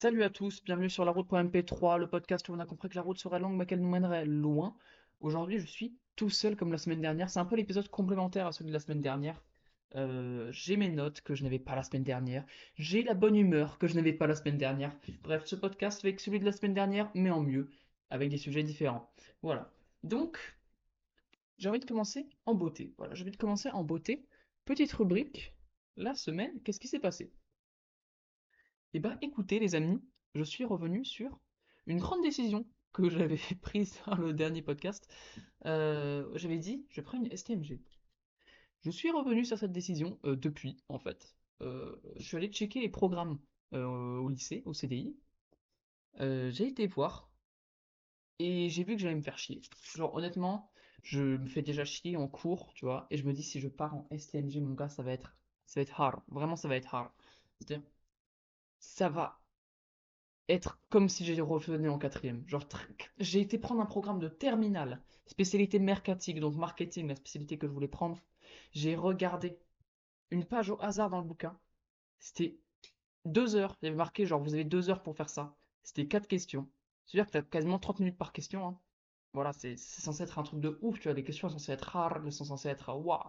Salut à tous, bienvenue sur la route.mp3, le podcast où on a compris que la route serait longue mais qu'elle nous mènerait loin. Aujourd'hui, je suis tout seul comme la semaine dernière. C'est un peu l'épisode complémentaire à celui de la semaine dernière. J'ai mes notes que je n'avais pas la semaine dernière. J'ai la bonne humeur que je n'avais pas la semaine dernière. Bref, ce podcast fait que celui de la semaine dernière, mais en mieux, avec des sujets différents. Voilà. Donc, j'ai envie de commencer en beauté. Voilà, j'ai envie de commencer en beauté. Petite rubrique. La semaine, qu'est-ce qui s'est passé? Eh ben, écoutez, les amis, je suis revenu sur une grande décision que j'avais prise dans le dernier podcast. J'avais dit, je prends une STMG. Je suis revenu sur cette décision depuis, en fait. Je suis allé checker les programmes au lycée, au CDI. J'ai été voir et j'ai vu que j'allais me faire chier. Genre, honnêtement, je me fais déjà chier en cours, tu vois, et je me dis, si je pars en STMG, mon gars, ça va être hard. Vraiment, ça va être hard. C'est-à-dire, ça va être comme si j'ai revenu en quatrième. Genre, j'ai été prendre un programme de terminale, spécialité mercatique, donc marketing, la spécialité que je voulais prendre. J'ai regardé une page au hasard dans le bouquin. C'était 2 heures. Il y avait marqué, genre, vous avez 2 heures pour faire ça. C'était 4 questions. C'est-à-dire que tu as quasiment 30 minutes par question, hein. Voilà, c'est censé être un truc de ouf, tu vois. Les questions sont censées être rares, elles sont censées être waouh.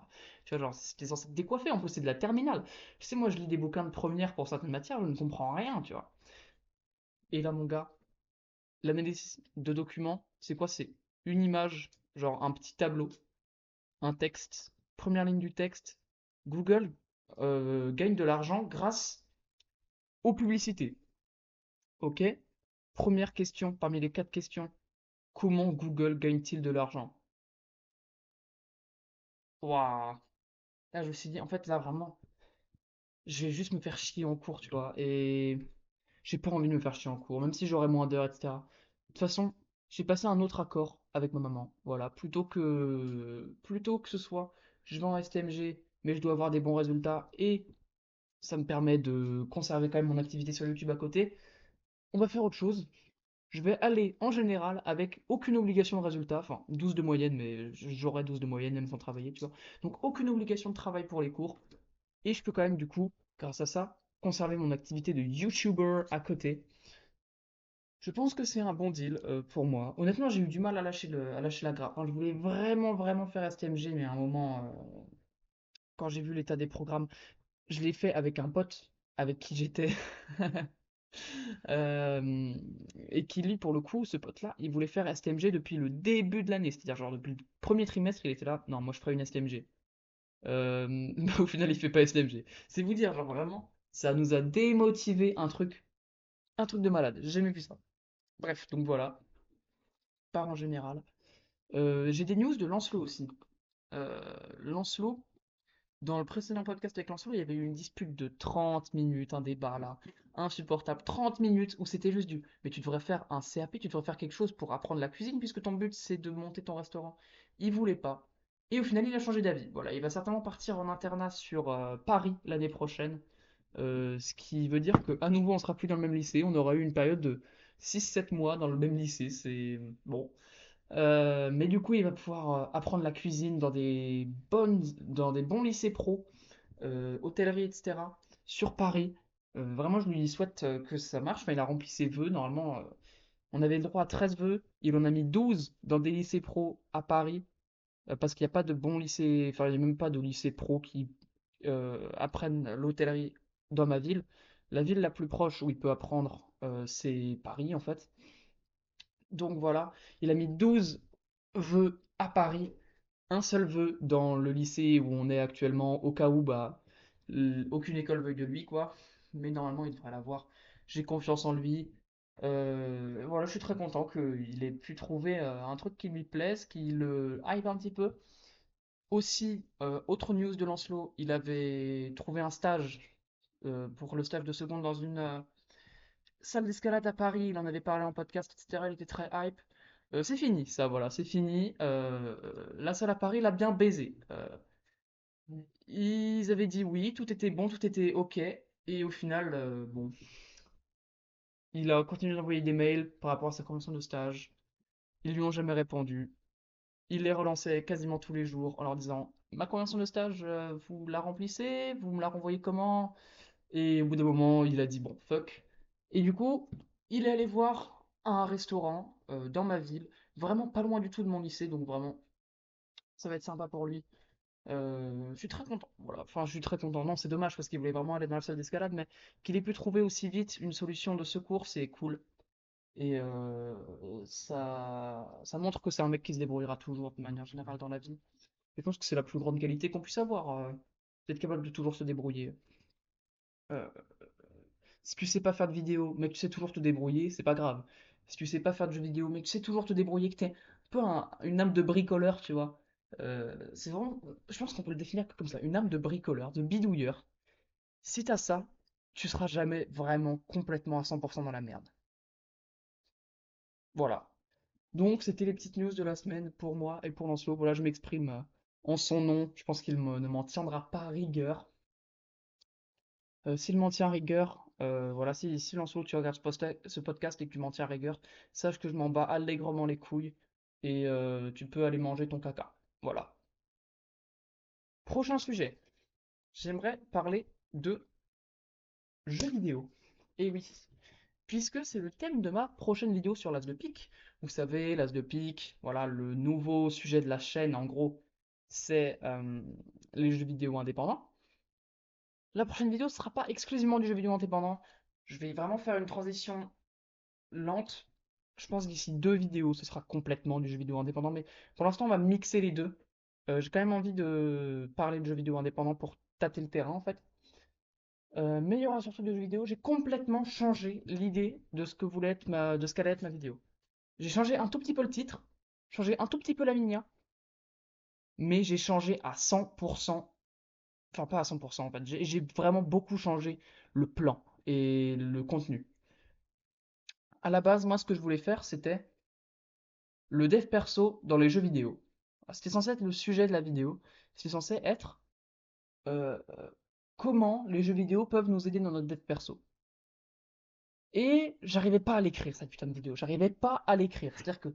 Tu vois, genre, c'était censé te décoiffer. En plus, c'est de la terminale. Tu sais, moi, je lis des bouquins de première pour certaines matières, je ne comprends rien, tu vois. Et là, mon gars, l'analyse de documents, c'est quoi? C'est une image, genre un petit tableau, un texte, première ligne du texte. Google gagne de l'argent grâce aux publicités. Ok? Première question parmi les 4 questions. Comment Google gagne-t-il de l'argent? Waouh! Là, je me suis dit, en fait, là, vraiment, je vais juste me faire chier en cours, tu vois. Et j'ai pas envie de me faire chier en cours, même si j'aurai moins d'heures, etc. De toute façon, j'ai passé un autre accord avec ma maman. Voilà, plutôt que ce soit, je vais en STMG, mais je dois avoir des bons résultats et ça me permet de conserver quand même mon activité sur YouTube à côté. On va faire autre chose. Je vais aller en général avec aucune obligation de résultat, enfin 12 de moyenne, mais j'aurai 12 de moyenne même sans travailler, tu vois. Donc aucune obligation de travail pour les cours. Et je peux quand même du coup, grâce à ça, conserver mon activité de YouTuber à côté. Je pense que c'est un bon deal pour moi. Honnêtement, j'ai eu du mal à lâcher la grappe, hein. Je voulais vraiment, vraiment faire STMG, mais à un moment, quand j'ai vu l'état des programmes, je l'ai fait avec un pote avec qui j'étais. euh, et qui, lui, pour le coup, ce pote-là, il voulait faire STMG depuis le début de l'année. C'est-à-dire, genre, depuis le premier trimestre, il était là. Non, moi, je ferai une STMG. Bah, au final, il fait pas STMG. C'est vous dire, genre, vraiment, ça nous a démotivé un truc de malade. J'ai jamais vu ça. Bref, donc voilà, part en général. J'ai des news de Lancelot aussi. Euh, Lancelot, dans le précédent podcast avec Lancelot, il y avait eu une dispute de 30 minutes, un débat là, insupportable. 30 minutes où c'était juste du mais tu devrais faire un CAP, tu devrais faire quelque chose pour apprendre la cuisine puisque ton but c'est de monter ton restaurant. Il voulait pas. Et au final, il a changé d'avis. Voilà, il va certainement partir en internat sur Paris l'année prochaine. Ce qui veut dire qu'à nouveau, on sera plus dans le même lycée. On aura eu une période de 6-7 mois dans le même lycée. C'est bon. Mais du coup, il va pouvoir apprendre la cuisine dans des bons lycées pro, hôtellerie, etc., sur Paris. Vraiment, je lui souhaite que ça marche. Enfin, il a rempli ses vœux. Normalement, on avait le droit à 13 vœux. Il en a mis 12 dans des lycées pro à Paris, parce qu'il n'y a pas de bons lycées, enfin, il n'y a même pas de lycée pro qui apprennent l'hôtellerie dans ma ville. La ville la plus proche où il peut apprendre, c'est Paris, en fait. Donc voilà, il a mis 12 vœux à Paris, un seul vœu dans le lycée où on est actuellement, au cas où bah, aucune école veuille de lui, quoi. Mais normalement, il devrait l'avoir. J'ai confiance en lui. Voilà, je suis très content qu'il ait pu trouver un truc qui lui plaise, qui le hype un petit peu. Aussi, autre news de Lancelot, il avait trouvé un stage pour le stage de seconde dans une salle d'escalade à Paris. Il en avait parlé en podcast, etc. Il était très hype. C'est fini, ça, voilà, c'est fini. La salle à Paris l'a bien baisé. Ils avaient dit oui, tout était bon, tout était ok. Et au final, bon, il a continué d'envoyer des mails par rapport à sa convention de stage. Ils lui ont jamais répondu. Il les relançait quasiment tous les jours en leur disant ma convention de stage, vous la remplissez? Vous me la renvoyez comment? Et au bout d'un moment, il a dit bon, fuck. Et du coup, il est allé voir un restaurant dans ma ville, vraiment pas loin du tout de mon lycée, donc vraiment, ça va être sympa pour lui. Je suis très content, voilà. Enfin, je suis très content. Non, c'est dommage parce qu'il voulait vraiment aller dans la salle d'escalade, mais qu'il ait pu trouver aussi vite une solution de secours, c'est cool. Et ça montre que c'est un mec qui se débrouillera toujours de manière générale dans la vie. Et je pense que c'est la plus grande qualité qu'on puisse avoir, d'être capable de toujours se débrouiller. Euh, Si tu sais pas faire de vidéo, mais que tu sais toujours te débrouiller, c'est pas grave. Si tu sais pas faire de jeux vidéo, mais que tu sais toujours te débrouiller, que t'es un peu une âme de bricoleur, tu vois. C'est vraiment, je pense qu'on peut le définir comme ça, une âme de bricoleur, de bidouilleur. Si t'as ça, tu seras jamais vraiment complètement à 100% dans la merde. Voilà. Donc, c'était les petites news de la semaine pour moi et pour Lancelot. Voilà, je m'exprime en son nom. Je pense qu'il ne m'en tiendra pas rigueur. S'il m'en tient rigueur, voilà, si Lancelot, tu regardes ce podcast et que tu m'en tiens rigueur, sache que je m'en bats allègrement les couilles et tu peux aller manger ton caca. Voilà. Prochain sujet. J'aimerais parler de jeux vidéo. Et oui, puisque c'est le thème de ma prochaine vidéo sur l'As de pique. Vous savez, l'As de pique, voilà, le nouveau sujet de la chaîne, en gros, c'est les jeux vidéo indépendants. La prochaine vidéo ne sera pas exclusivement du jeu vidéo indépendant. Je vais vraiment faire une transition lente. Je pense que d'ici deux vidéos, ce sera complètement du jeu vidéo indépendant. Mais pour l'instant, on va mixer les deux. J'ai quand même envie de parler de jeux vidéo indépendants pour tâter le terrain, en fait. Mais il y aura surtout des jeux vidéo. J'ai complètement changé l'idée de ce que voulait être de ce qu'allait être ma vidéo. J'ai changé un tout petit peu le titre, changé un tout petit peu la miniature, mais j'ai changé à 100%, enfin pas à 100% en fait, j'ai vraiment beaucoup changé le plan et le contenu. À la base, moi, ce que je voulais faire, c'était le dev perso dans les jeux vidéo. C'était censé être le sujet de la vidéo. C'était censé être comment les jeux vidéo peuvent nous aider dans notre dev perso. Et j'arrivais pas à l'écrire, cette putain de vidéo. J'arrivais pas à l'écrire. C'est-à-dire que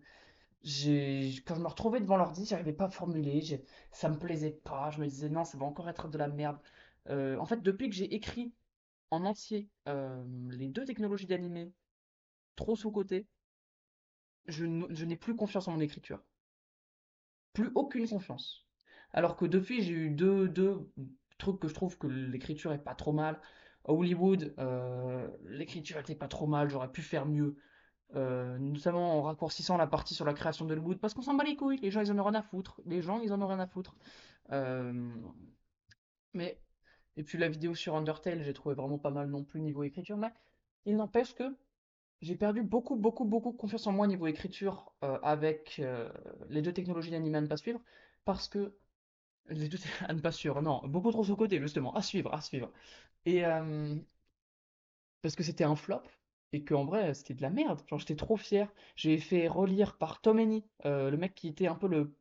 quand je me retrouvais devant l'ordi, j'arrivais pas à formuler, ça me plaisait pas, je me disais non, ça va encore être de la merde. En fait, depuis que j'ai écrit en entier les deux technologies d'animé, trop sous-côté, je n'ai plus confiance en mon écriture. Plus aucune confiance. Alors que depuis, j'ai eu deux trucs que je trouve que l'écriture est pas trop mal. À Hollywood, l'écriture était pas trop mal, j'aurais pu faire mieux. Notamment en raccourcissant la partie sur la création de Hollywood, parce qu'on s'en bat les couilles, les gens ils en ont rien à foutre. Les gens ils en ont rien à foutre. Euh, mais, et puis la vidéo sur Undertale, j'ai trouvé vraiment pas mal non plus niveau écriture, mais il n'empêche que j'ai perdu beaucoup, beaucoup, beaucoup confiance en moi niveau écriture avec les deux technologies d'anime à ne pas suivre, parce que les deux à ne pas suivre, non, beaucoup trop sous-côté justement, à suivre, à suivre. Et parce que c'était un flop, et que en vrai c'était de la merde, genre j'étais trop fier. J'ai fait relire par Tom Henny, le mec qui était un peu le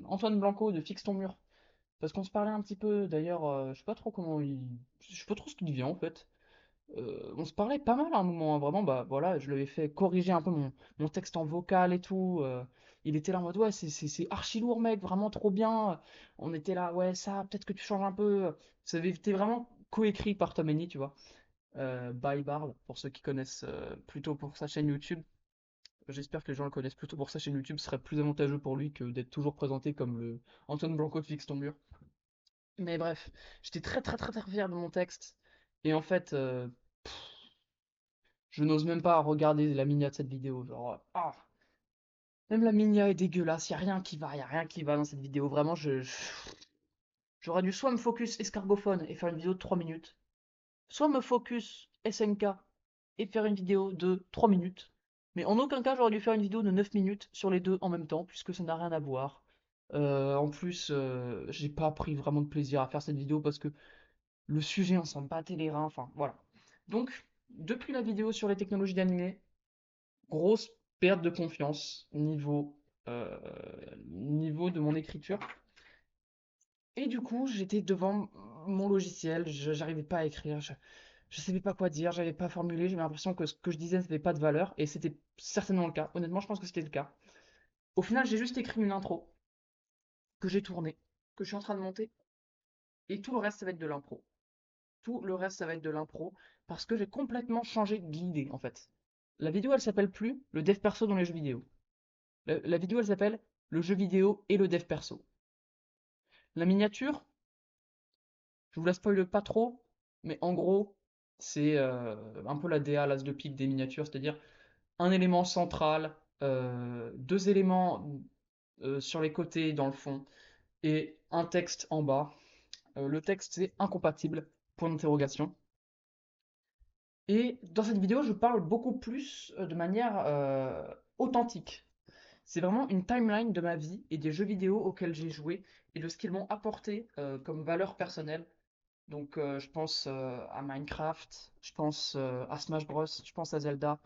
Antoine Blanco de Fixe ton mur. Parce qu'on se parlait un petit peu, d'ailleurs, je sais pas trop comment il. Je sais pas trop ce qu'il devient en fait. On se parlait pas mal à un moment, hein, vraiment, bah voilà, je lui avais fait corriger un peu mon texte en vocal et tout. Il était là en mode ouais, c'est archi lourd, mec, vraiment trop bien. On était là, ouais, ça, peut-être que tu changes un peu. Ça avait été vraiment coécrit par Tom Henny, tu vois. By Bard, pour ceux qui connaissent plutôt pour sa chaîne YouTube. J'espère que les gens le connaissent plutôt pour sa chaîne YouTube, ce serait plus avantageux pour lui que d'être toujours présenté comme le Antoine Blanco de Fixe ton mur. Mais bref, j'étais très très très très fier de mon texte. Et en fait, je n'ose même pas regarder la minia de cette vidéo. Genre, même la minia est dégueulasse, y a rien qui va, y a rien qui va dans cette vidéo. Vraiment, j'aurais dû soit me focus escargophone et faire une vidéo de 3 minutes, soit me focus SNK et faire une vidéo de 3 minutes. Mais en aucun cas, j'aurais dû faire une vidéo de 9 minutes sur les deux en même temps, puisque ça n'a rien à voir. En plus, j'ai pas pris vraiment de plaisir à faire cette vidéo parce que le sujet, on s'en battait les reins, enfin voilà. Donc, depuis la vidéo sur les technologies d'animé, grosse perte de confiance euh, niveau de mon écriture. Et du coup, j'étais devant mon logiciel, j'arrivais pas à écrire, je savais pas quoi dire, j'avais pas formulé, j'avais l'impression que ce que je disais n'avait pas de valeur, et c'était certainement le cas. Honnêtement, je pense que c'était le cas. Au final, j'ai juste écrit une intro que j'ai tournée, que je suis en train de monter, et tout le reste, ça va être de l'impro. Tout le reste, ça va être de l'impro. parce que j'ai complètement changé d'idée en fait. La vidéo elle s'appelle plus le dev perso dans les jeux vidéo. La vidéo elle s'appelle le jeu vidéo et le dev perso. La miniature, je vous la spoile pas trop, mais en gros, c'est un peu la DA, l'as de pique des miniatures, c'est-à-dire un élément central, deux éléments sur les côtés dans le fond, et un texte en bas. Le texte c'est incompatible, point d'interrogation. Et dans cette vidéo, je parle beaucoup plus de manière authentique. C'est vraiment une timeline de ma vie et des jeux vidéo auxquels j'ai joué et de ce qu'ils m'ont apporté comme valeur personnelle. Donc je pense à Minecraft, je pense à Smash Bros, je pense à Zelda.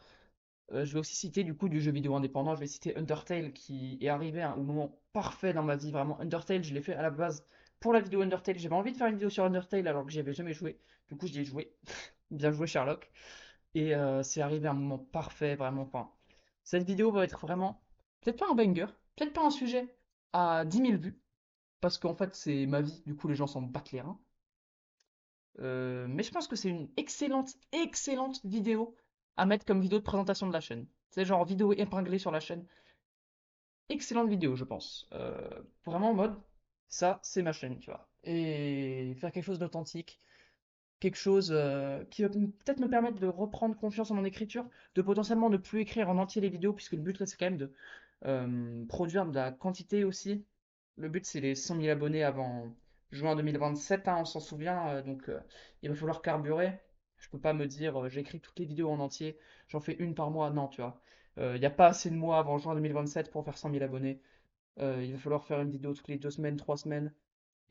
Je vais aussi citer du coup du jeu vidéo indépendant, je vais citer Undertale qui est arrivé au moment parfait dans ma vie, vraiment. Undertale, je l'ai fait à la base pour la vidéo Undertale. J'avais envie de faire une vidéo sur Undertale alors que j'y avais jamais joué. Du coup, j'y ai joué. Bien joué Sherlock. Et c'est arrivé à un moment parfait, vraiment. Enfin, cette vidéo va être vraiment, peut-être pas un banger, peut-être pas un sujet à 10 000 vues, parce qu'en fait c'est ma vie, du coup les gens s'en battent les reins. Mais je pense que c'est une excellente, excellente vidéo à mettre comme vidéo de présentation de la chaîne. C'est genre vidéo épinglée sur la chaîne. Excellente vidéo, je pense. Vraiment en mode, ça c'est ma chaîne, tu vois. Et faire quelque chose d'authentique, quelque chose qui va peut-être me permettre de reprendre confiance en mon écriture, de potentiellement ne plus écrire en entier les vidéos, puisque le but là c'est quand même de produire de la quantité aussi. Le but c'est les 100 000 abonnés avant juin 2027, hein, on s'en souvient, donc il va falloir carburer. Je peux pas me dire j'écris toutes les vidéos en entier, j'en fais une par mois, non, tu vois. Il n'y a pas assez de mois avant juin 2027 pour faire 100 000 abonnés. Il va falloir faire une vidéo toutes les 2 semaines, 3 semaines.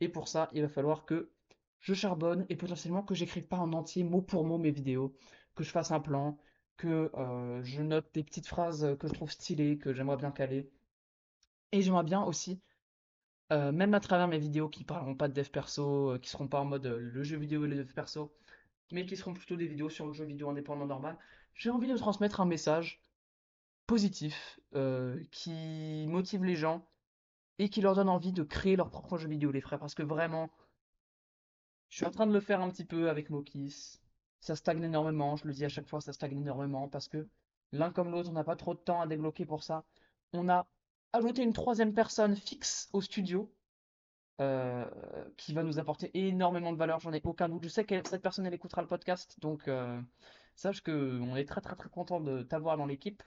Et pour ça, il va falloir que je charbonne et potentiellement que j'écrive pas en entier mot pour mot mes vidéos, que je fasse un plan, que je note des petites phrases que je trouve stylées, que j'aimerais bien caler. Et j'aimerais bien aussi, même à travers mes vidéos qui parleront pas de dev perso, qui seront pas en mode le jeu vidéo et le dev perso, mais qui seront plutôt des vidéos sur le jeu vidéo indépendant normal, j'ai envie de transmettre un message positif qui motive les gens et qui leur donne envie de créer leur propre jeu vidéo, les frères, parce que vraiment, je suis en train de le faire un petit peu avec Mokis. Ça stagne énormément, je le dis à chaque fois, ça stagne énormément parce que l'un comme l'autre, on n'a pas trop de temps à débloquer pour ça. On a ajouté une troisième personne fixe au studio euh, qui va nous apporter énormément de valeur, j'en ai aucun doute. Je sais que cette personne, elle écoutera le podcast, donc sache que on est très très très content de t'avoir dans l'équipe.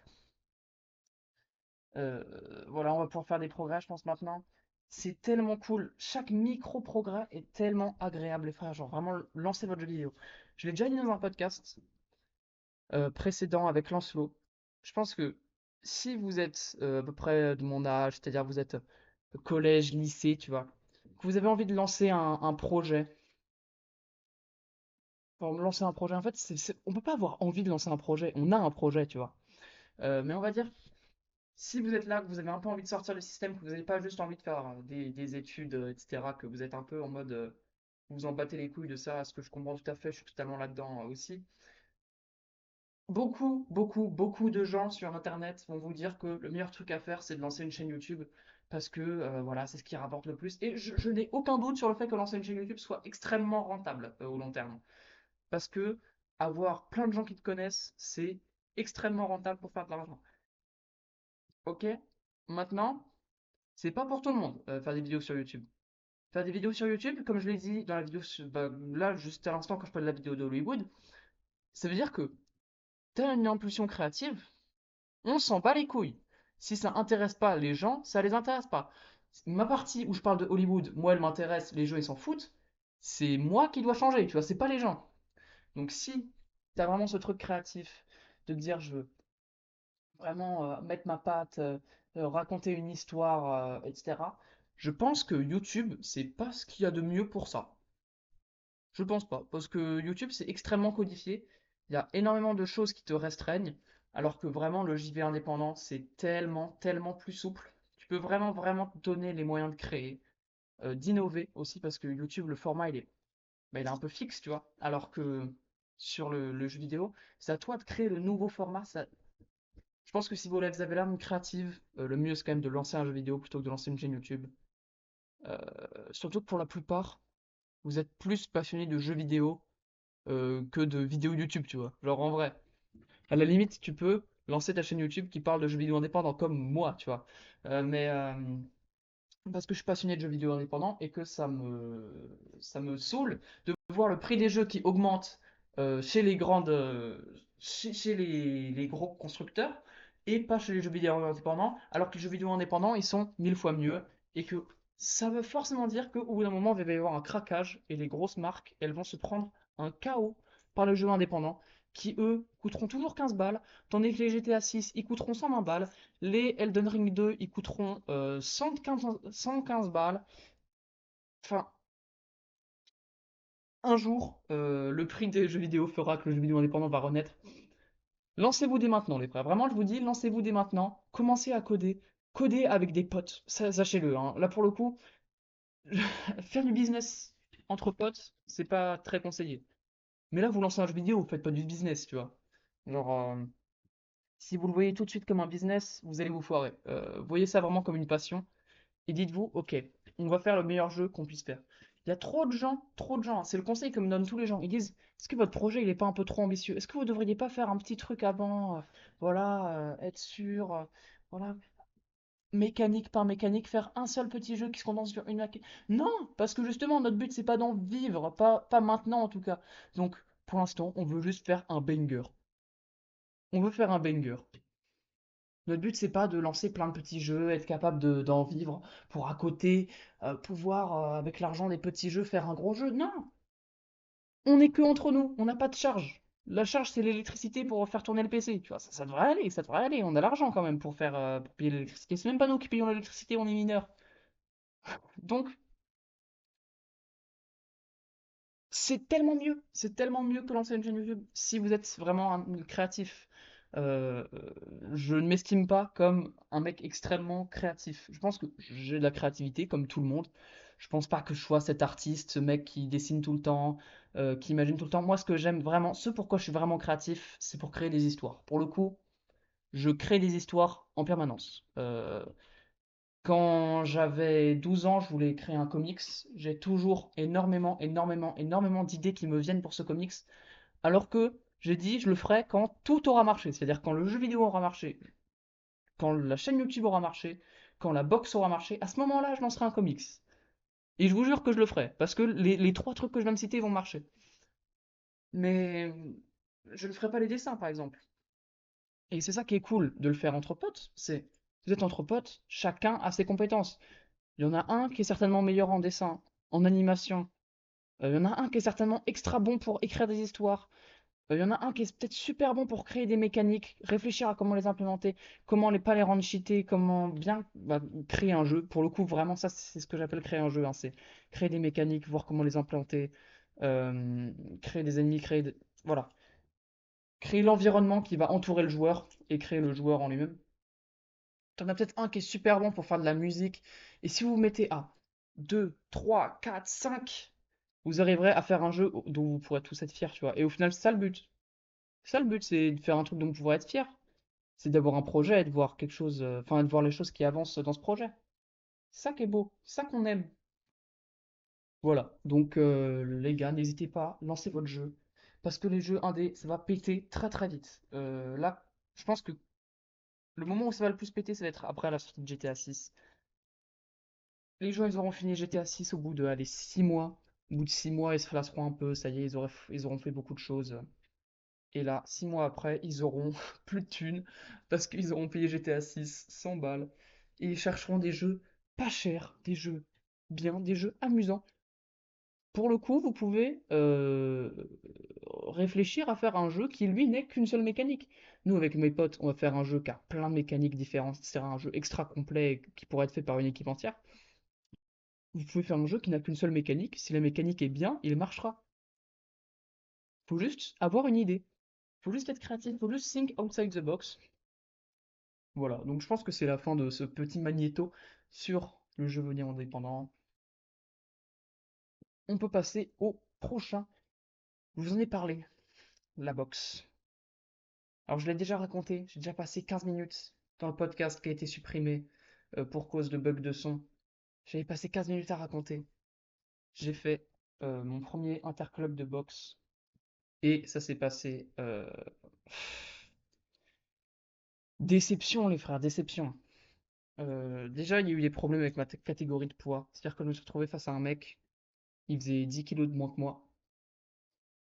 Euh, voilà, on va pouvoir faire des progrès, je pense, maintenant. C'est tellement cool. Chaque micro-progrès est tellement agréable, les frères. Genre, vraiment, lancez votre jeu vidéo. Je l'ai déjà dit dans un podcast précédent avec Lancelot. Je pense que si vous êtes à peu près de mon âge, c'est-à-dire vous êtes collège, lycée, tu vois, que vous avez envie de lancer un projet, enfin, lancer un projet, en fait, on peut pas avoir envie de lancer un projet. On a un projet, tu vois. Mais on va dire si vous êtes là, que vous avez un peu envie de sortir du système, que vous n'avez pas juste envie de faire des études, etc., que vous êtes un peu en mode vous en battez les couilles de ça, ce que je comprends tout à fait, je suis totalement là-dedans aussi. Beaucoup, beaucoup, beaucoup de gens sur Internet vont vous dire que le meilleur truc à faire, c'est de lancer une chaîne YouTube parce que voilà, c'est ce qui rapporte le plus. Et je n'ai aucun doute sur le fait que lancer une chaîne YouTube soit extrêmement rentable au long terme. Parce que avoir plein de gens qui te connaissent, c'est extrêmement rentable pour faire de l'argent. Ok? Maintenant, c'est pas pour tout le monde, faire des vidéos sur YouTube. Faire des vidéos sur YouTube, comme je l'ai dit dans la vidéo, bah, là, juste à l'instant, quand je parle de la vidéo de Hollywood, ça veut dire que t'as une impulsion créative, on s'en bat les couilles. Si ça intéresse pas les gens, ça les intéresse pas. Ma partie où je parle de Hollywood, moi, elle m'intéresse, les gens, ils s'en foutent. C'est moi qui dois changer, tu vois, c'est pas les gens. Donc si t'as vraiment ce truc créatif de te dire, je veux vraiment mettre ma patte, raconter une histoire, etc. Je pense que YouTube, c'est pas ce qu'il y a de mieux pour ça. Je pense pas, parce que YouTube, c'est extrêmement codifié. Il y a énormément de choses qui te restreignent, alors que vraiment, le JV indépendant, c'est tellement, tellement plus souple. Tu peux vraiment, vraiment te donner les moyens de créer, d'innover aussi, parce que YouTube, le format, il est un peu fixe, tu vois. Alors que sur le jeu vidéo, c'est à toi de créer le nouveau format. Je pense que si vous avez l'âme créative, le mieux c'est quand même de lancer un jeu vidéo plutôt que de lancer une chaîne YouTube. Euh, Surtout que pour la plupart, vous êtes plus passionné de jeux vidéo que de vidéos YouTube, tu vois. Genre en vrai. À la limite, tu peux lancer ta chaîne YouTube qui parle de jeux vidéo indépendants comme moi, tu vois. Mais parce que je suis passionné de jeux vidéo indépendants et que ça me saoule de voir le prix des jeux qui augmente chez les chez les gros constructeurs et pas chez les jeux vidéo indépendants, alors que les jeux vidéo indépendants, ils sont 1000 fois mieux et que ça veut forcément dire qu'au bout d'un moment, il va y avoir un craquage et les grosses marques, elles vont se prendre un chaos par le jeu indépendant qui, eux, coûteront toujours 15 balles, tandis que les GTA 6, ils coûteront 120 balles, les Elden Ring 2, ils coûteront 115 balles. Enfin, un jour, le prix des jeux vidéo fera que le jeu vidéo indépendant va renaître. Lancez-vous dès maintenant, les frères. Vraiment, je vous dis, lancez-vous dès maintenant. Commencez à coder. Coder avec des potes. Sachez-le, hein. Là, pour le coup, faire du business entre potes, c'est pas très conseillé. Mais là, vous lancez un jeu vidéo, vous faites pas du business, tu vois. Genre, si vous le voyez tout de suite comme un business, vous allez vous foirer. Voyez ça vraiment comme une passion. Et dites-vous, ok, on va faire le meilleur jeu qu'on puisse faire. Il y a trop de gens, c'est le conseil que me donnent tous les gens. Ils disent, est-ce que votre projet il est pas un peu trop ambitieux? Est-ce que vous devriez pas faire un petit truc avant, voilà, être sûr, voilà, mécanique par mécanique, faire un seul petit jeu qui se condense sur une mécanique. Non, parce que justement notre but c'est pas d'en vivre, pas maintenant en tout cas. Donc pour l'instant, on veut juste faire un banger. On veut faire un banger. Notre but, c'est pas de lancer plein de petits jeux, être capable d'en vivre pour à côté pouvoir, avec l'argent des petits jeux, faire un gros jeu. Non, on est que entre nous, on n'a pas de charge. La charge, c'est l'électricité pour faire tourner le PC. Tu vois, ça devrait aller, ça devrait aller. On a l'argent quand même pour payer l'électricité. C'est même pas nous qui payons l'électricité, on est mineurs. Donc, c'est tellement mieux que lancer une chaîne YouTube. Si vous êtes vraiment un créatif, euh, euh, je ne m'estime pas comme un mec extrêmement créatif. Je pense que j'ai de la créativité comme tout le monde. Je pense pas que je sois cet artiste, ce mec qui dessine tout le temps, qui imagine tout le temps. Moi, ce que j'aime vraiment, ce pourquoi je suis vraiment créatif, c'est pour créer des histoires. Pour le coup, je crée des histoires en permanence. Quand j'avais 12 ans, je voulais créer un comics. J'ai toujours énormément d'idées qui me viennent pour ce comics. Alors que j'ai dit, je le ferai quand tout aura marché. C'est-à-dire quand le jeu vidéo aura marché, quand la chaîne YouTube aura marché, quand la box aura marché. À ce moment-là, je lancerai un comics. Et je vous jure que je le ferai. Parce que les trois trucs que je viens de citer vont marcher. Mais je ne ferai pas les dessins, par exemple. Et c'est ça qui est cool de le faire entre potes. C'est, vous êtes entre potes, chacun a ses compétences. Il y en a un qui est certainement meilleur en dessin, en animation. Il y en a un qui est certainement extra bon pour écrire des histoires. Il y en a un qui est peut-être super bon pour créer des mécaniques, réfléchir à comment les implémenter, comment les pas les rendre cheatés, comment bien créer un jeu. Pour le coup, vraiment, ça, c'est ce que j'appelle créer un jeu, hein. C'est créer des mécaniques, voir comment les implanter, créer des ennemis, voilà. Créer l'environnement qui va entourer le joueur et créer le joueur en lui-même. T'en as peut-être un qui est super bon pour faire de la musique. Et si vous vous mettez à 2, 3, 4, 5, vous arriverez à faire un jeu dont vous pourrez tous être fiers, tu vois. Et au final, c'est ça le but. C'est ça le but, c'est de faire un truc dont vous pourrez être fier. C'est d'avoir un projet et de voir quelque chose, enfin, de voir les choses qui avancent dans ce projet. C'est ça qui est beau, c'est ça qu'on aime. Voilà. Donc, les gars, n'hésitez pas, lancez votre jeu. Parce que les jeux indés, ça va péter très très vite. Là, je pense que le moment où ça va le plus péter, ça va être après la sortie de GTA 6. Les gens, ils auront fini GTA 6 au bout de, allez, 6 mois. Au bout de 6 mois, ils se lasseront un peu, ça y est, ils auront fait beaucoup de choses. Et là, 6 mois après, ils auront plus de thunes parce qu'ils auront payé GTA 6 100 balles. Et ils chercheront des jeux pas chers, des jeux bien, des jeux amusants. Pour le coup, vous pouvez réfléchir à faire un jeu qui, lui, n'est qu'une seule mécanique. Nous, avec mes potes, on va faire un jeu qui a plein de mécaniques différentes. C'est un jeu extra complet qui pourrait être fait par une équipe entière. Vous pouvez faire un jeu qui n'a qu'une seule mécanique. Si la mécanique est bien, il marchera. Faut juste avoir une idée. Faut juste être créatif. Faut juste think outside the box. Voilà. Donc je pense que c'est la fin de ce petit magnéto sur le jeu vidéo indépendant. On peut passer au prochain. Je vous en ai parlé. La boxe. Alors je l'ai déjà raconté. J'ai déjà passé 15 minutes dans le podcast qui a été supprimé pour cause de bugs de son. J'avais passé 15 minutes à raconter. J'ai fait mon premier interclub de boxe Et ça s'est passé. Déception, les frères, déception. Déjà, il y a eu des problèmes avec ma catégorie de poids. C'est-à-dire que je me suis retrouvé face à un mec, il faisait 10 kilos de moins que moi.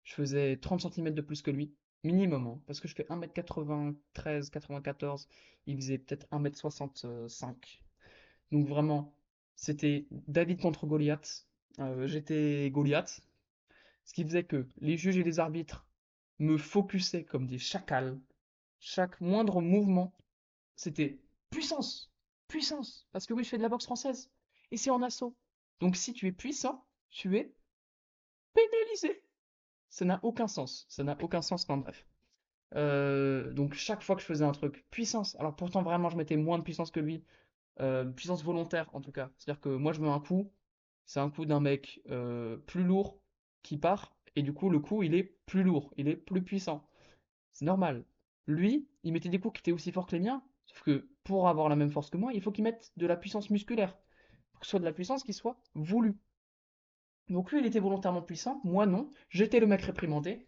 Je faisais 30 centimètres de plus que lui, minimum, hein, parce que je fais 1m93, 94. Il faisait peut-être 1m65. Donc vraiment, c'était David contre Goliath. J'étais Goliath, ce qui faisait que les juges et les arbitres me focusaient comme des chacals. Chaque moindre mouvement, c'était puissance, puissance. Parce que oui, je fais de la boxe française. Et c'est en assaut. Donc si tu es puissant, tu es pénalisé. Ça n'a aucun sens. Ça n'a aucun sens, enfin bref. Donc chaque fois que je faisais un truc, puissance. Alors pourtant vraiment je mettais moins de puissance que lui. Puissance volontaire en tout cas. C'est-à-dire que moi je mets un coup, c'est un coup d'un mec plus lourd qui part. Et du coup le coup il est plus lourd, il est plus puissant. C'est normal. Lui, il mettait des coups qui étaient aussi forts que les miens. Sauf que pour avoir la même force que moi, il faut qu'il mette de la puissance musculaire. Pour que ce soit de la puissance qui soit voulue. Donc lui, il était volontairement puissant, moi non. J'étais le mec réprimandé.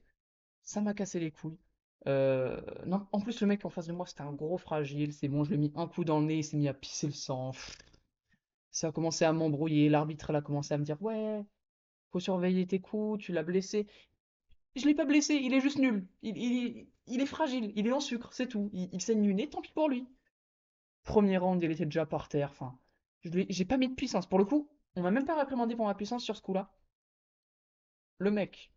Ça m'a cassé les couilles. Non, en plus, le mec en face de moi, c'était un gros fragile. C'est bon, je lui ai mis un coup dans le nez, il s'est mis à pisser le sang. Ça a commencé à m'embrouiller. L'arbitre, elle a commencé à me dire, ouais, faut surveiller tes coups, tu l'as blessé. Je l'ai pas blessé, il est juste nul. Il est fragile, il est en sucre, c'est tout. Il saigne du nez, tant pis pour lui. Premier round, il était déjà par terre. Enfin, j'ai pas mis de puissance. Pour le coup, on m'a même pas réprimandé pour ma puissance sur ce coup-là. Le mec,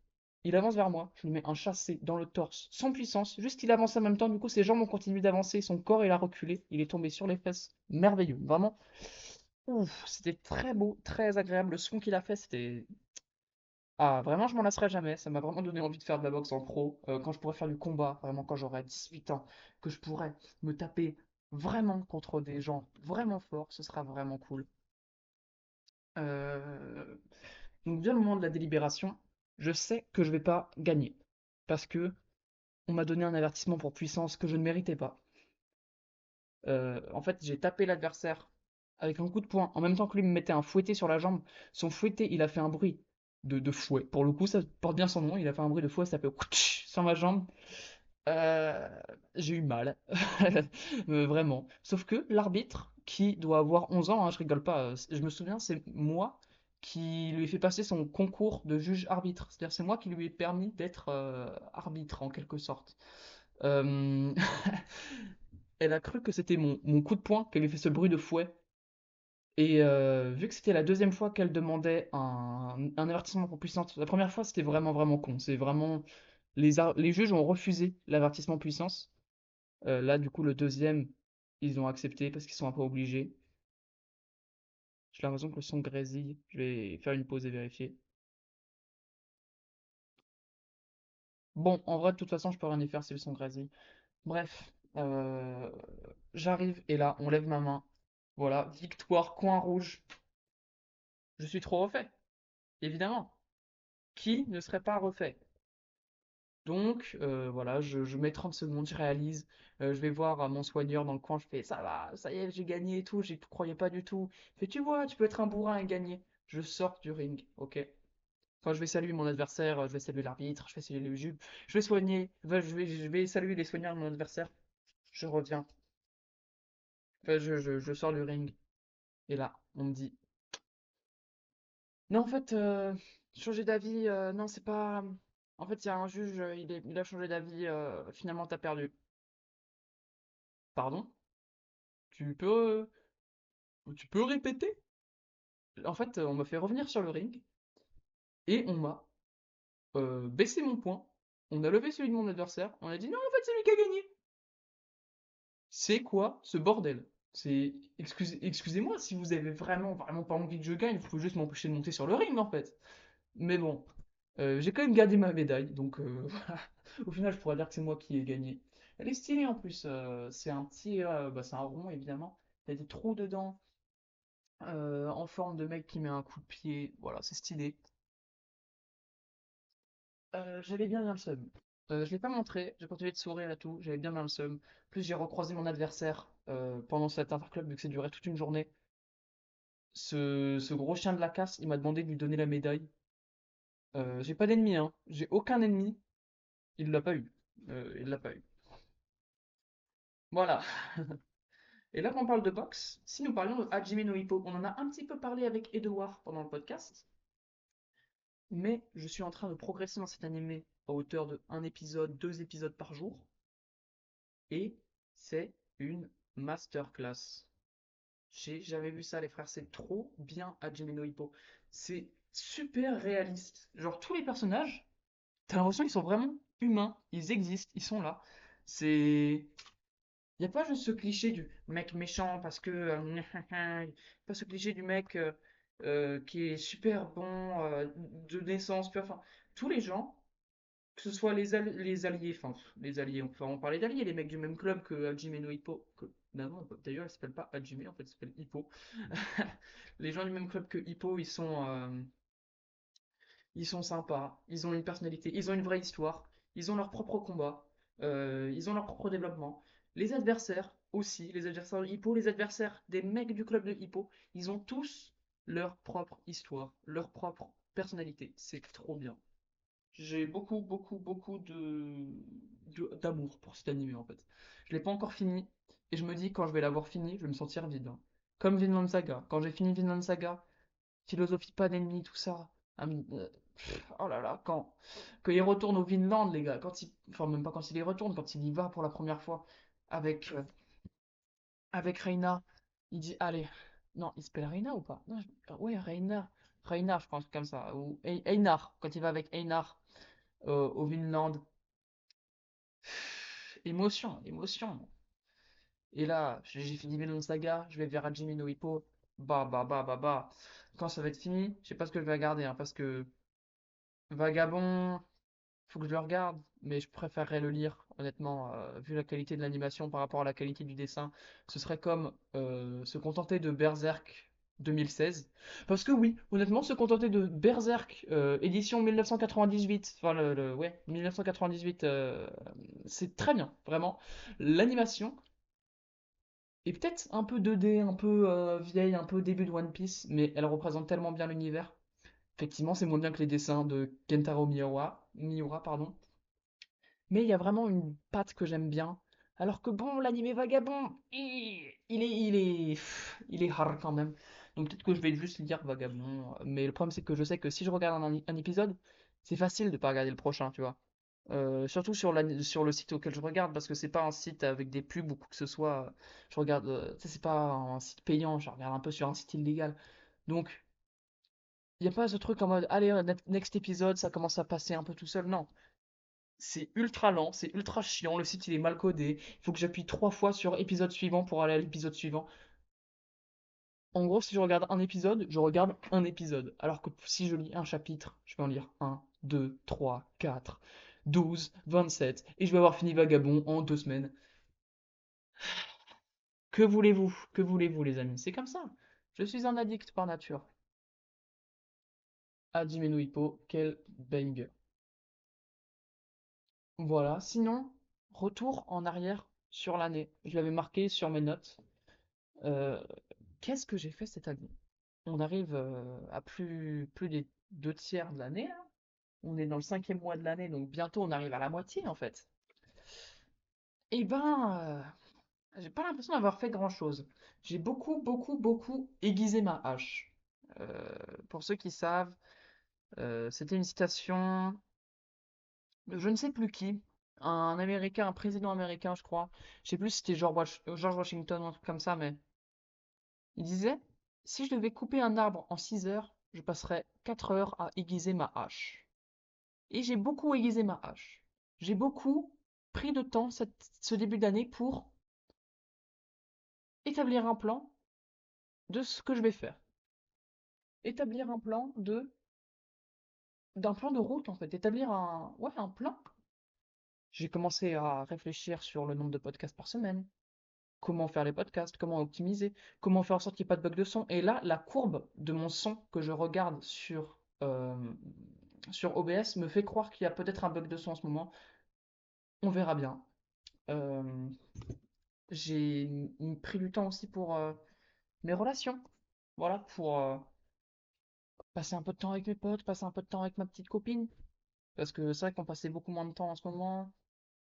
il avance vers moi, je lui mets un chassé dans le torse, sans puissance, juste il avance en même temps, du coup ses jambes ont continué d'avancer, son corps il a reculé, il est tombé sur les fesses, merveilleux, vraiment. Ouf, c'était très beau, très agréable, le son qu'il a fait, c'était... Ah, vraiment, je m'en lasserai jamais, ça m'a vraiment donné envie de faire de la boxe en pro, quand je pourrais faire du combat, vraiment quand j'aurai 18 ans, que je pourrais me taper vraiment contre des gens vraiment forts, ce sera vraiment cool. Euh, Donc vient le moment de la délibération, je sais que je vais pas gagner, parce que on m'a donné un avertissement pour puissance que je ne méritais pas. En fait, j'ai tapé l'adversaire avec un coup de poing, en même temps que lui me mettait un fouetté sur la jambe. Son fouetté, il a fait un bruit de fouet. Pour le coup, ça porte bien son nom, il a fait un bruit de fouet, ça fait sur ma jambe. Euh, j'ai eu mal, vraiment. Sauf que l'arbitre, qui doit avoir 11 ans, hein, je rigole pas, je me souviens, c'est moi qui lui ai fait passer son concours de juge-arbitre. C'est-à-dire, c'est moi qui lui ai permis d'être arbitre, en quelque sorte. Euh, Elle a cru que c'était mon coup de poing qui avait fait ce bruit de fouet. Et vu que c'était la deuxième fois qu'elle demandait un avertissement pour puissance, la première fois c'était vraiment vraiment con. C'est vraiment les juges ont refusé l'avertissement puissance. Là du coup le deuxième ils ont accepté parce qu'ils sont un peu obligés. J'ai l'impression que le son grésille. Je vais faire une pause et vérifier. Bon, en vrai de toute façon je peux rien y faire si le son grésille. Bref, j'arrive et là on lève ma main. Voilà, victoire, coin rouge. Je suis trop refait, évidemment. Qui ne serait pas refait? Donc, voilà, je mets 30 secondes, je réalise, je vais voir mon soigneur dans le coin, je fais ça va, ça y est, j'ai gagné et tout, j'y croyais pas du tout. Il fait, tu vois, tu peux être un bourrin et gagner. Je sors du ring, ok? Enfin, je vais saluer mon adversaire, je vais saluer l'arbitre, je vais saluer le juge, je vais soigner, enfin, je vais saluer les soigneurs de mon adversaire, je reviens. Enfin, je sors du ring, et là, on me dit, non, en fait, changer d'avis, non, c'est pas. En fait, il y a un juge, il a changé d'avis, finalement, t'as perdu. Pardon? Tu peux, tu peux répéter? En fait, on m'a fait revenir sur le ring et on m'a baissé mon poing. On a levé celui de mon adversaire. On a dit non, en fait, c'est lui qui a gagné. C'est quoi ce bordel? Excusez-moi si vous avez vraiment, vraiment pas envie que je gagne, vous pouvez juste m'empêcher de monter sur le ring en fait. Mais bon, j'ai quand même gardé ma médaille, donc voilà. Au final, je pourrais dire que c'est moi qui ai gagné. Elle est stylée en plus, c'est un petit, bah, c'est un rond évidemment. Il y a des trous dedans, en forme de mec qui met un coup de pied. Voilà, c'est stylé. J'avais bien le seum. Je l'ai pas montré, j'ai continué de sourire et tout, j'avais bien le seum. Plus j'ai recroisé mon adversaire pendant cet interclub, vu que ça durait toute une journée. Ce gros chien de la casse, il m'a demandé de lui donner la médaille. J'ai pas d'ennemi, hein. J'ai aucun ennemi. Il l'a pas eu. Il l'a pas eu. Voilà. Et là qu'on parle de boxe, si nous parlions de Hajime no Ippo, on en a un petit peu parlé avec Edouard pendant le podcast, mais je suis en train de progresser dans cet animé à hauteur de un épisode, 2 épisodes par jour, et c'est une masterclass. J'ai jamais vu ça, les frères, c'est trop bien Hajime no Ippo. C'est super réaliste. Genre, tous les personnages, t'as l'impression qu'ils sont vraiment humains, ils existent, ils sont là. C'est. Y a pas juste ce cliché du mec méchant parce que. Pas ce cliché du mec qui est super bon de naissance, enfin, tous les gens que ce soit les alliés, enfin les alliés, on parlait d'alliés, les mecs du même club que Hajime no Hippo, non, d'ailleurs il s'appelle pas Hajime, en fait il s'appelle Hippo. Les gens du même club que Hippo, ils sont sympas, ils ont une personnalité, ils ont une vraie histoire, ils ont leur propre combat, ils ont leur propre développement. Les adversaires aussi, les adversaires de Hippo, les adversaires des mecs du club de Hippo, ils ont tous leur propre histoire, leur propre personnalité. C'est trop bien. J'ai beaucoup d'amour pour cet animé en fait. Je l'ai pas encore fini et je me dis quand je vais l'avoir fini, je vais me sentir vide, hein. Comme Vinland Saga. Quand j'ai fini Vinland Saga, philosophie pas d'ennemi, tout ça. Oh là là, quand il retourne au Vinland, les gars, enfin même pas quand il y retourne, quand il y va pour la première fois avec avec Reina, il dit allez, non, il s'appelle Reina ou pas? Non, ouais, Reina, Reina, je pense comme ça, ou Einar, quand il va avec Einar au Vinland. Émotion, émotion. Et là, j'ai fini Vinland Saga, je vais vers Hajime no Ippo. Bah. Quand ça va être fini, je sais pas ce que je vais regarder, hein, parce que Vagabond, faut que je le regarde, mais je préférerais le lire, honnêtement, vu la qualité de l'animation par rapport à la qualité du dessin. Ce serait comme se contenter de Berserk 2016. Parce que oui, honnêtement, se contenter de Berserk édition 1998, enfin ouais, 1998, c'est très bien, vraiment. L'animation est peut-être un peu 2D, un peu vieille, un peu début de One Piece, mais elle représente tellement bien l'univers. Effectivement, c'est moins bien que les dessins de Kentaro Miura, pardon. Mais il y a vraiment une patte que j'aime bien. Alors que bon, l'animé Vagabond, il est hard quand même. Donc peut-être que je vais juste lire Vagabond. Mais le problème, c'est que je sais que si je regarde un épisode, c'est facile de pas regarder le prochain, tu vois. Surtout sur le site auquel je regarde, parce que c'est pas un site avec des pubs ou quoi que ce soit. Je regarde, tu sais, c'est pas un site payant, je regarde un peu sur un site illégal. Donc, il n'y a pas ce truc en mode, allez, next épisode, ça commence à passer un peu tout seul. Non, c'est ultra lent, c'est ultra chiant, le site il est mal codé, il faut que j'appuie 3 fois sur épisode suivant pour aller à l'épisode suivant. En gros, si je regarde un épisode, je regarde un épisode. Alors que si je lis un chapitre, je vais en lire un, 2, 3, 4, 12, 27, et je vais avoir fini Vagabond en 2 semaines. Que voulez-vous? Que voulez-vous, les amis? C'est comme ça. Je suis un addict par nature. Hajime no Ippo, quel banger. Voilà, sinon, retour en arrière sur l'année. Je l'avais marqué sur mes notes. Euh, Qu'est-ce que j'ai fait cette année? On arrive à plus des 2 tiers de l'année, là. On est dans le 5e mois de l'année, donc bientôt on arrive à la moitié en fait. Eh ben, j'ai pas l'impression d'avoir fait grand-chose. J'ai beaucoup aiguisé ma hache. Euh, pour ceux qui savent, c'était une citation, je ne sais plus qui, un américain, un président américain, je crois. Je sais plus si c'était George Washington ou un truc comme ça, mais il disait, si je devais couper un arbre en 6 heures, je passerais 4 heures à aiguiser ma hache. Et j'ai beaucoup aiguisé ma hache. J'ai beaucoup pris de temps ce début d'année pour établir un plan de ce que je vais faire. Établir un plan d'un plan de route en fait. Établir ouais, un plan. J'ai commencé à réfléchir sur le nombre de podcasts par semaine, comment faire les podcasts, comment optimiser, comment faire en sorte qu'il n'y ait pas de bug de son. Et là, la courbe de mon son que je regarde sur OBS me fait croire qu'il y a peut-être un bug de son en ce moment. On verra bien. Euh, j'ai pris du temps aussi pour mes relations. Voilà, pour passer un peu de temps avec mes potes, passer un peu de temps avec ma petite copine. parce que c'est vrai qu'on passait beaucoup moins de temps en ce moment,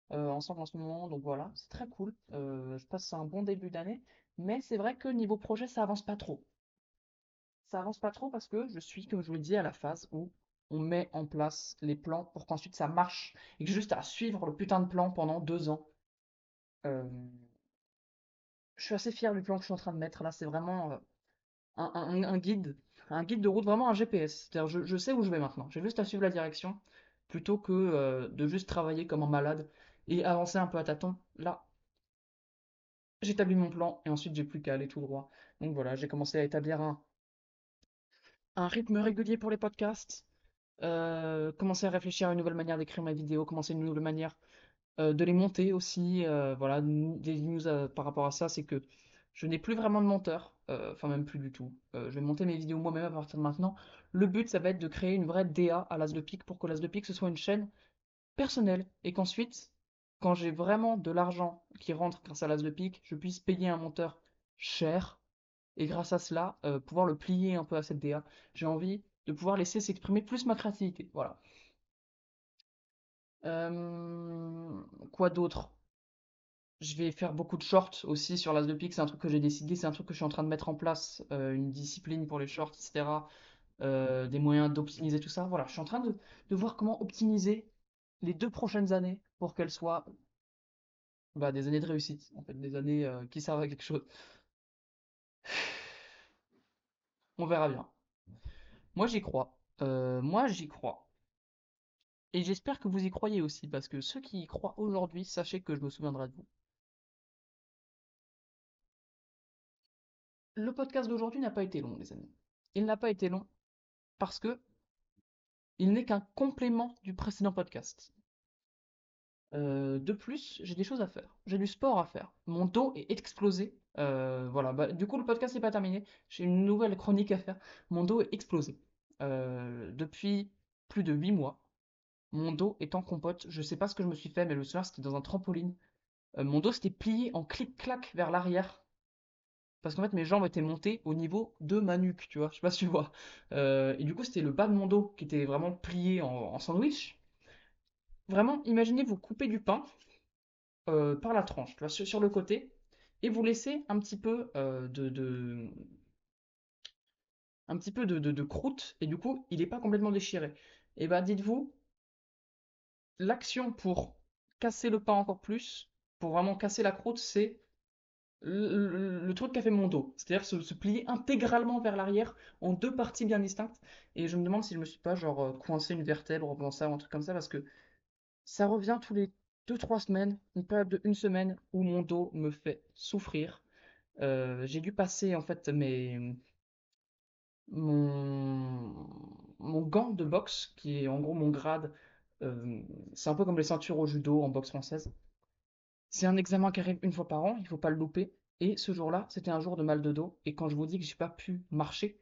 ensemble en ce moment, donc voilà, c'est très cool. Je passe un bon début d'année, mais c'est vrai que niveau projet, ça avance pas trop. Ça avance pas trop parce que je suis, comme je vous l'ai dit, à la phase où on met en place les plans pour qu'ensuite ça marche et que j'ai juste à suivre le putain de plan pendant 2 ans. Euh, je suis assez fier du plan que je suis en train de mettre là, c'est vraiment un guide de route, vraiment un GPS. C'est-à-dire, je sais où je vais maintenant. J'ai juste à suivre la direction plutôt que de juste travailler comme un malade et avancer un peu à tâtons. Là, j'établis mon plan et ensuite j'ai plus qu'à aller tout droit. Donc voilà, j'ai commencé à établir un rythme régulier pour les podcasts, commencer à réfléchir à une nouvelle manière d'écrire ma vidéo, commencer une nouvelle manière de les monter aussi. Voilà, des news par rapport à ça, c'est que je n'ai plus vraiment de monteur, enfin même plus du tout. Je vais monter mes vidéos moi-même à partir de maintenant. Le but, ça va être de créer une vraie DA à l'As de Pique pour que l'As de Pique ce soit une chaîne personnelle et qu'ensuite, quand j'ai vraiment de l'argent qui rentre grâce à l'As de Pique, je puisse payer un monteur cher et grâce à cela, pouvoir le plier un peu à cette DA. J'ai envie de pouvoir laisser s'exprimer plus ma créativité. Voilà. Quoi d'autre? Je vais faire beaucoup de shorts aussi sur l'As de Pique, c'est un truc que j'ai décidé, c'est un truc que je suis en train de mettre en place, une discipline pour les shorts, etc. Des moyens d'optimiser tout ça. Voilà, je suis en train de voir comment optimiser les 2 prochaines années pour qu'elles soient bah, des années de réussite, en fait, des années qui servent à quelque chose. On verra bien. Moi j'y crois. Moi j'y crois. Et j'espère que vous y croyez aussi, parce que ceux qui y croient aujourd'hui, sachez que je me souviendrai de vous. Le podcast d'aujourd'hui n'a pas été long, les amis. Il n'a pas été long parce que il n'est qu'un complément du précédent podcast. De plus, j'ai des choses à faire. J'ai du sport à faire. Mon dos est explosé. Voilà, bah, du coup, le podcast n'est pas terminé. J'ai une nouvelle chronique à faire. Mon dos est explosé. Depuis plus de 8 mois, mon dos est en compote. Je sais pas ce que je me suis fait, mais le soir, c'était dans un trampoline. Mon dos s'était plié en clic-clac vers l'arrière. Parce qu'en fait, mes jambes étaient montées au niveau de ma nuque, tu vois. Je sais pas si tu vois. Et du coup, c'était le bas de mon dos qui était vraiment plié en sandwich. Vraiment, imaginez vous couper du pain par la tranche, tu vois, sur le côté, et vous laissez un petit peu un petit peu de croûte, et du coup, il n'est pas complètement déchiré. Et bah, dites-vous, l'action pour casser le pain encore plus, pour vraiment casser la croûte, c'est le truc qu'a fait mon dos, c'est-à-dire se plier intégralement vers l'arrière en 2 parties bien distinctes. Et je me demande si je me suis pas genre coincé une vertèbre pendant ça ou un truc comme ça, parce que ça revient tous les 2 3 semaines, une période de 1 semaine où mon dos me fait souffrir. J'ai dû passer en fait mon, mon gant de boxe, qui est en gros mon grade. euh, c'est un peu comme les ceintures au judo en boxe française. C'est un examen qui arrive une fois par an, il faut pas le louper. Et ce jour-là, c'était un jour de mal de dos. Et quand je vous dis que j'ai pas pu marcher,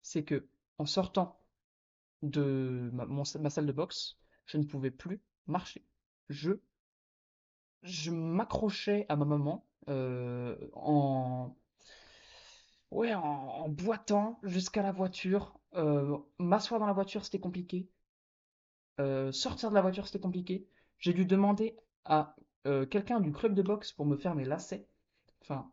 c'est que en sortant de ma salle de boxe, je ne pouvais plus marcher. Je, je m'accrochais à ma maman ouais, en boitant jusqu'à la voiture. M'asseoir dans la voiture, c'était compliqué. Sortir de la voiture, c'était compliqué. J'ai dû demander à quelqu'un du club de boxe pour me faire mes lacets. Enfin,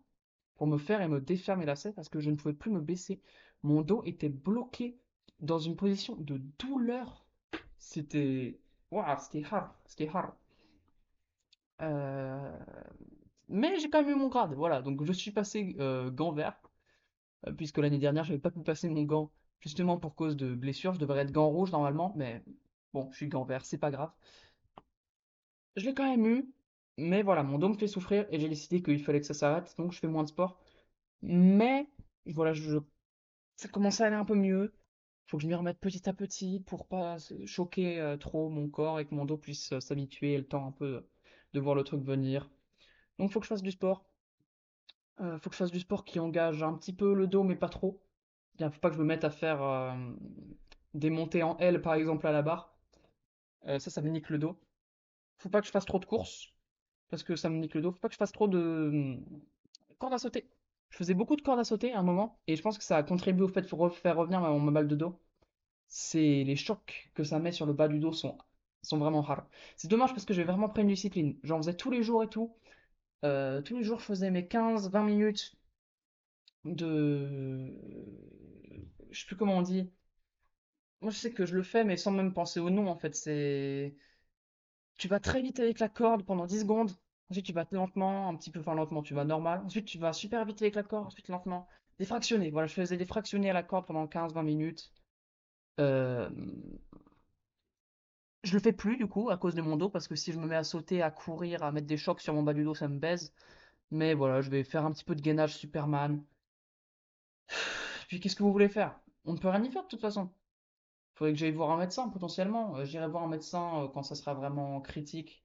pour me faire et me défaire mes lacets parce que je ne pouvais plus me baisser. Mon dos était bloqué dans une position de douleur. C'était. Waouh, c'était hard. C'était hard. Euh, Mais j'ai quand même eu mon grade. Voilà, donc je suis passé gant vert. Puisque l'année dernière, j'avais pas pu passer mon gant, justement pour cause de blessure. Je devrais être gant rouge normalement, mais bon, je suis gant vert, c'est pas grave. Je l'ai quand même eu, mais voilà, mon dos me fait souffrir et j'ai décidé qu'il fallait que ça s'arrête, donc je fais moins de sport. Mais voilà, ça commence à aller un peu mieux. Faut que je m'y remette petit à petit pour pas choquer trop mon corps et que mon dos puisse s'habituer et le temps un peu de voir le truc venir. Donc faut que je fasse du sport. Faut que je fasse du sport qui engage un petit peu le dos, mais pas trop. Bien, faut pas que je me mette à faire des montées en L, par exemple, à la barre. Ça me nique le dos. Faut pas que je fasse trop de courses, parce que ça me nique le dos. Faut pas que je fasse trop de cordes à sauter. Je faisais beaucoup de cordes à sauter à un moment, et je pense que ça a contribué au fait de faire revenir ma balle de dos. C'est les chocs que ça met sur le bas du dos sont sont vraiment hard. C'est dommage parce que j'ai vraiment pris une discipline. J'en faisais tous les jours et tout. Tous les jours, je faisais mes 15-20 minutes de... Je sais plus comment on dit. Moi, je sais que je le fais, mais sans même penser au nom, en fait. C'est... Tu vas très vite avec la corde pendant 10 secondes. Ensuite, tu vas lentement, un petit peu, enfin lentement, tu vas normal. Ensuite, tu vas super vite avec la corde. Ensuite, lentement. Des fractionnés. Voilà, je faisais des fractionnés à la corde pendant 15-20 minutes. Euh, Je le fais plus, du coup, à cause de mon dos, parce que si je me mets à sauter, à courir, à mettre des chocs sur mon bas du dos, ça me baise. Mais voilà, je vais faire un petit peu de gainage Superman. Puis qu'est-ce que vous voulez faire? On ne peut rien y faire de toute façon. Faudrait que j'aille voir un médecin potentiellement. J'irai voir un médecin quand ça sera vraiment critique.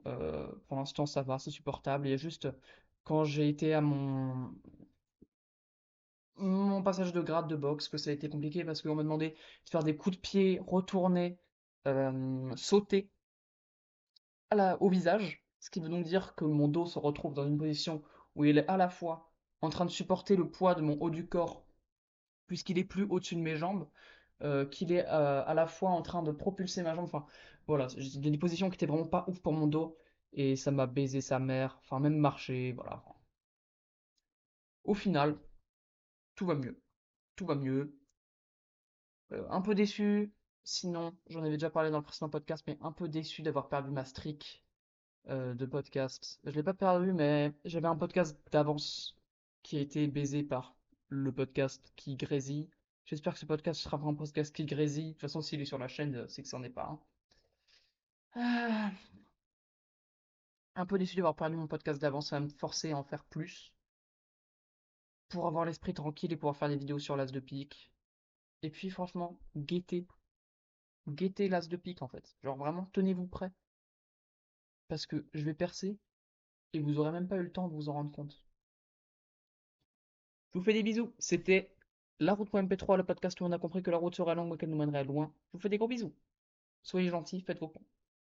Pour l'instant, ça va, c'est supportable. Il y a juste quand j'ai été à mon passage de grade de boxe que ça a été compliqué parce qu'on m'a demandé de faire des coups de pied retournés, sauter au visage. Ce qui veut donc dire que mon dos se retrouve dans une position où il est à la fois en train de supporter le poids de mon haut du corps puisqu'il est plus au-dessus de mes jambes, qu'il est à la fois en train de propulser ma jambe. Enfin, voilà, j'ai des positions qui étaient vraiment pas ouf pour mon dos, et ça m'a baisé sa mère, enfin, même marcher, voilà. Au final, tout va mieux. Tout va mieux. Un peu déçu, sinon, j'en avais déjà parlé dans le précédent podcast, mais un peu déçu d'avoir perdu ma streak de podcast. Je l'ai pas perdu, mais j'avais un podcast d'avance qui a été baisé par le podcast qui grésille. J'espère que ce podcast sera vraiment un podcast qui grésille. De toute façon, s'il est sur la chaîne, c'est que c'en est pas un. Ah, un peu déçu d'avoir perdu mon podcast d'avance, ça va me forcer à en faire plus pour avoir l'esprit tranquille et pouvoir faire des vidéos sur l'as de pique. Et puis franchement, guettez l'as de pique en fait. Genre vraiment, tenez-vous prêts parce que je vais percer et vous aurez même pas eu le temps de vous en rendre compte. Je vous fais des bisous. C'était La Route.mp3, le podcast où on a compris que la route serait longue mais qu'elle nous mènerait loin. Je vous fais des gros bisous. Soyez gentils, faites vos cons.